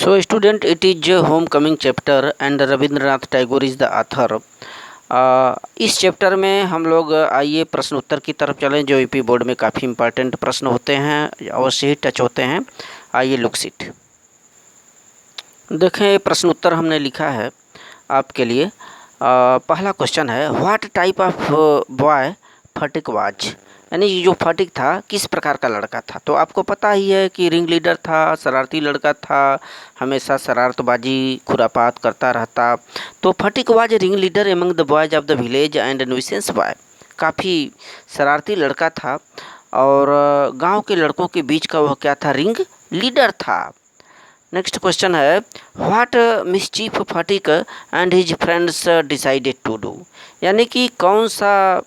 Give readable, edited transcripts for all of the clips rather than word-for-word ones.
So, student, it is a homecoming chapter and Rabindranath Tagore is the author. इस chapter में हम लोग आइए प्रश्न उत्तर की तरफ चलें, जो यूपी बोर्ड में काफ़ी इंपॉर्टेंट प्रश्न होते हैं, अवश्य ही टच होते हैं। आइए लुक सीट देखें, प्रश्न उत्तर हमने लिखा है आपके लिए। पहला क्वेश्चन है, what type of boy Phatik was, यानी जो फटिक था किस प्रकार का लड़का था। तो आपको पता ही है कि रिंग लीडर था, शरारती लड़का था, हमेशा शरारतबाजी खुरापात करता रहता। तो Phatik was ring leader among the boys of the village and nuisance boy, काफ़ी शरारती लड़का था और गांव के लड़कों के बीच का वह क्या था, रिंग लीडर था। नेक्स्ट क्वेश्चन है, what mischief Phatik and his friends decided to do, यानी कि कौन सा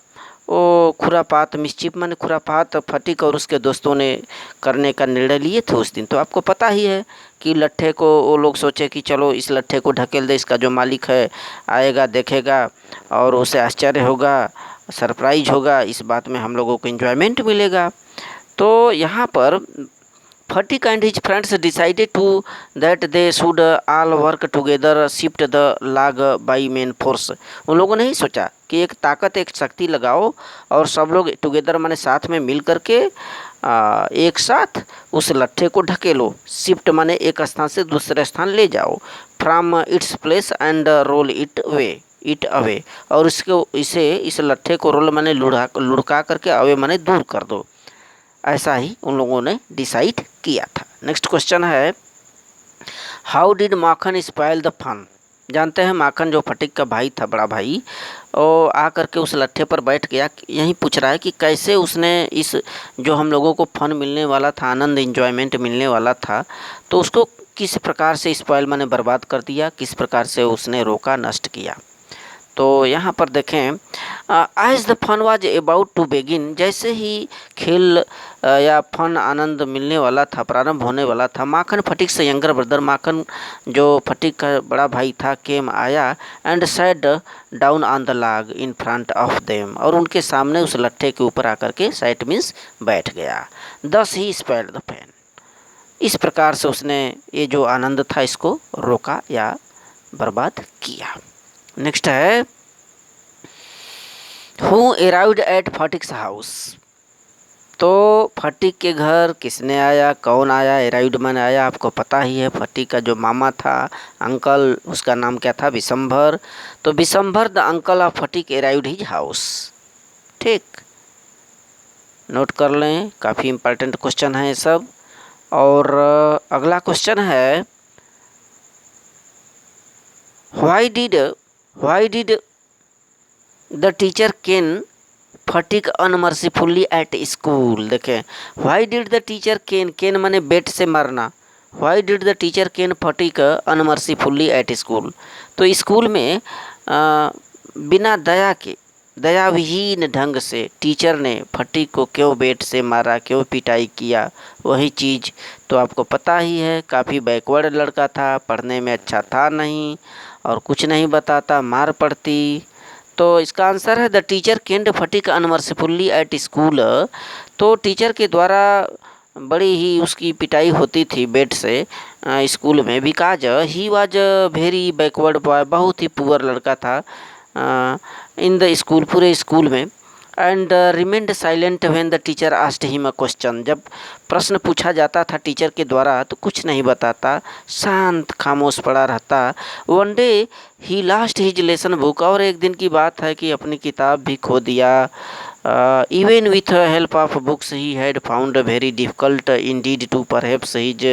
वो खुरापात, मिसचीफ माने खुरापात, फटिक और उसके दोस्तों ने करने का निर्णय लिए थे उस दिन। तो आपको पता ही है कि लट्ठे को वो लोग सोचे कि चलो इस लट्ठे को ढकेल दे, इसका जो मालिक है आएगा देखेगा और उसे आश्चर्य होगा, सरप्राइज होगा, इस बात में हम लोगों को एंजॉयमेंट मिलेगा। तो यहाँ पर Phatik and his friends decided to that they should all work together shift the log by main force. उन लोगों ने ही सोचा कि एक ताकत, एक शक्ति लगाओ और सब लोग टुगेदर माने साथ में मिल करके एक साथ उस लट्ठे को ढकेलो। शिफ्ट माने एक स्थान से दूसरे स्थान ले जाओ, from its place and roll it away, और इस लट्ठे को रोल माने लुढ़का करके, अवे माने दूर कर दो। ऐसा ही उन लोगों ने डिसाइड किया था। नेक्स्ट क्वेश्चन है, how did Makhan spoil the fun, जानते हैं माखन जो फटिक का भाई था, बड़ा भाई, और आ करके उस लट्ठे पर बैठ गया। यही पूछ रहा है कि कैसे उसने इस जो हम लोगों को फन मिलने वाला था, आनंद इंजॉयमेंट मिलने वाला था, तो उसको किस प्रकार से स्पॉइल माने बर्बाद कर दिया, किस प्रकार से उसने रोका, नष्ट किया। तो यहाँ पर देखें, as the fun was about to begin, जैसे ही खेल या फन आनंद मिलने वाला था, प्रारंभ होने वाला था, माखन फटिक से यंगर ब्रदर, माखन जो फटिक का बड़ा भाई था, केम आया and sat down on the log in front of them, और उनके सामने उस लट्ठे के ऊपर आकर के सैट मीन्स बैठ गया। दस ही स्पॉइल्ड द फन, इस प्रकार से उसने ये जो आनंद था इसको रोका या बर्बाद किया। नेक्स्ट है, हु अराइव्ड एट फटिक्स हाउस, तो फटिक के घर किसने आया, कौन आया, अराइव्ड माने आया। आपको पता ही है फटिक का जो मामा था, अंकल, उसका नाम क्या था, विशंभर। तो Vishambhar the uncle of Phatik arrived his house. ठीक, नोट कर लें, काफ़ी इंपॉर्टेंट क्वेश्चन है ये सब। और अगला क्वेश्चन है, why did the teacher cane Phatik unmercifully at school. देखें, why did the teacher cane माने बेट से मारना, why did the teacher cane Phatik unmercifully at school. तो स्कूल में बिना दया के, दयाविहीन ढंग से टीचर ने फटिक को क्यों बेट से मारा, क्यों पिटाई किया, वही चीज़ तो आपको पता ही है। काफ़ी बैकवर्ड लड़का था, पढ़ने में अच्छा था नहीं और कुछ नहीं बताता, मार पड़ती। तो इसका आंसर है, the teacher caned Phatik unmercifully at school. तो टीचर के द्वारा बड़ी ही उसकी पिटाई होती थी बेट से स्कूल में, because he was very backward boy, बहुत ही पुअर लड़का था इन द स्कूल, पूरे स्कूल में। And remained silent when the teacher asked him a question, जब प्रश्न पूछा जाता था टीचर के द्वारा तो कुछ नहीं बताता, शांत खामोश पड़ा रहता। वन डे ही लास्ट हिज लेसन बुक, और एक दिन की बात है कि अपनी किताब भी खो दिया। Even with help of books he had found very difficult indeed to perhaps his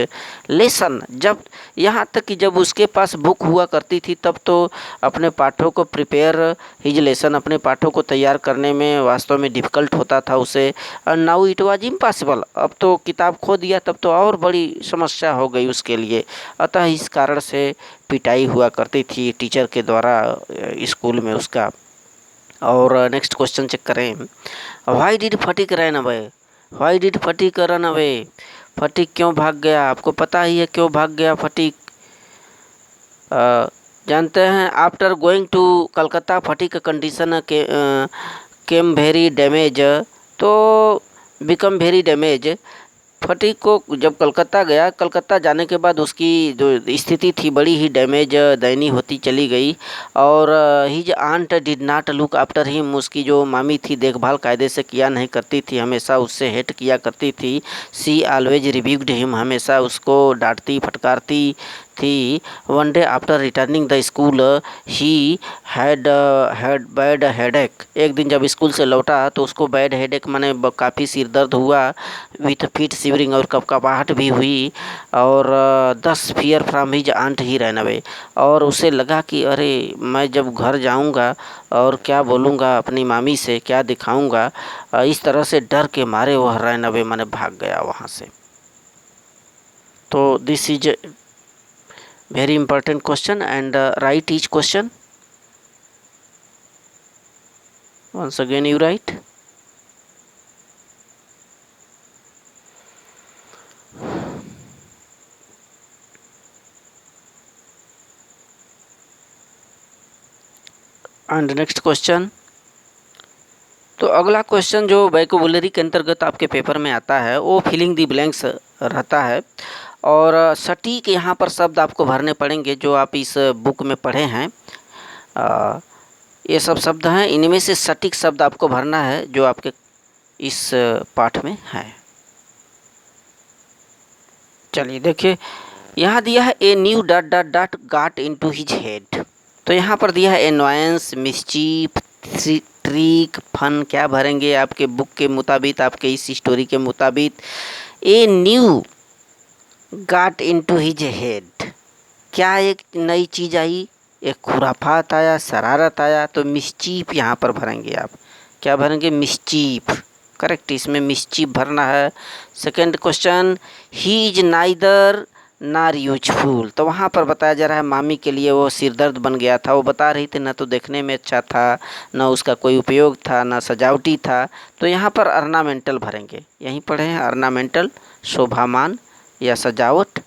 lesson, जब यहाँ तक कि जब उसके पास बुक हुआ करती थी तब तो अपने पाठों को प्रिपेयर हिज लेसन, अपने पाठों को तैयार करने में वास्तव में डिफ़िकल्ट होता था उसे। नाउ इट वाज इम्पॉसिबल, अब तो किताब खो दिया तब तो और बड़ी समस्या हो गई उसके लिए। अतः इस कारण से पिटाई हुआ करती थी टीचर के द्वारा स्कूल में उसका। और नेक्स्ट क्वेश्चन चेक करें, why did Phatik run away, why did Phatik run away, Phatik क्यों भाग गया। आपको पता ही है क्यों भाग गया फटिक, जानते हैं। After going to Calcutta Phatik condition came very damage, तो बिकम वेरी डैमेज फटीक को जब कलकत्ता गया, कलकत्ता जाने के बाद उसकी जो स्थिति थी बड़ी ही डैमेज दयनीय होती चली गई। और his aunt did not look after him, उसकी जो मामी थी देखभाल कायदे से किया नहीं करती थी, हमेशा उससे हेट किया करती थी। सी ऑलवेज रिव्यूड हिम, हमेशा उसको डांटती फटकारती थी। One day after returning the school he had bad headache, एक दिन जब स्कूल से लौटा तो उसको बैड हेडेक माने काफ़ी सिर दर्द हुआ। विथ फीट शिवरिंग, और कपकपाहट भी हुई। और 10 fear from his aunt he ran away, और उसे लगा कि अरे मैं जब घर जाऊंगा और क्या बोलूँगा अपनी मामी से, क्या दिखाऊंगा। इस तरह से डर के मारे वह रैन अवे माने भाग गया वहाँ से। तो this is very important question, and write each question. Once again you write. And next question. तो अगला क्वेश्चन जो वोकैबुलरी के अंतर्गत आपके पेपर में आता है वो फिलिंग दी ब्लैंक्स रहता है। और सटीक यहाँ पर शब्द आपको भरने पड़ेंगे जो आप इस बुक में पढ़े हैं। ये सब शब्द हैं, इनमें से सटीक शब्द आपको भरना है जो आपके इस पाठ में है। चलिए देखिए, यहाँ दिया है a new dot dot dot got into his head. तो यहाँ पर दिया है एनवायंस, मिस्चीफ, ट्रिक, फन। क्या भरेंगे आपके बुक के मुताबिक, आपके इस स्टोरी के मुताबिक। A new got into his head, क्या एक नई चीज़ आई, एक खुराफात आया, शरारत आया। तो मिस्चीफ यहाँ पर भरेंगे आप। क्या भरेंगे? मिस्चीफ। करेक्ट, इसमें मिस्चीफ भरना है। Second question, he is neither नार यूजफुल। तो वहाँ पर बताया जा रहा है मामी के लिए वो सिरदर्द बन गया था। वो बता रही थी ना तो देखने में अच्छा था, ना उसका कोई उपयोग था, ना सजावटी था। तो यहाँ पर अर्नामेंटल भरेंगे। यहीं पढ़े हैं अर्नामेंटल, शोभामान या सजावट।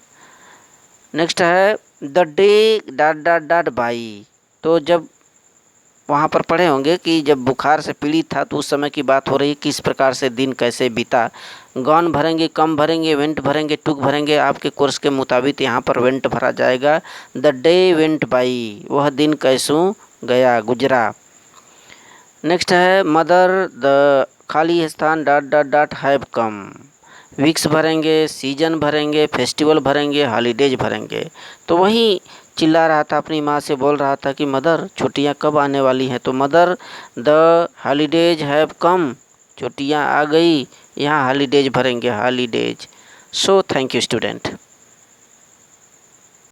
नेक्स्ट है the day dot dot dot by. तो जब वहाँ पर पढ़े होंगे कि जब बुखार से पीड़ित था तो उस समय की बात हो रही है, किस प्रकार से दिन कैसे बीता। गॉन भरेंगे, कम भरेंगे, वेंट भरेंगे, टुक भरेंगे। आपके कोर्स के मुताबिक यहाँ पर वेंट भरा जाएगा। द डे वेंट बाई, वह दिन कैसों गया, गुजरा। नेक्स्ट है मदर द खाली स्थान dot dot dot have come. Weeks भरेंगे, सीजन भरेंगे, फेस्टिवल भरेंगे, हॉलीडेज भरेंगे। तो वहीं चिल्ला रहा था, अपनी माँ से बोल रहा था कि मदर छुट्टियाँ कब आने वाली हैं। तो mother the holidays have come, छुट्टियाँ आ गई। यहाँ हॉलीडेज भरेंगे, holidays. So thank you student.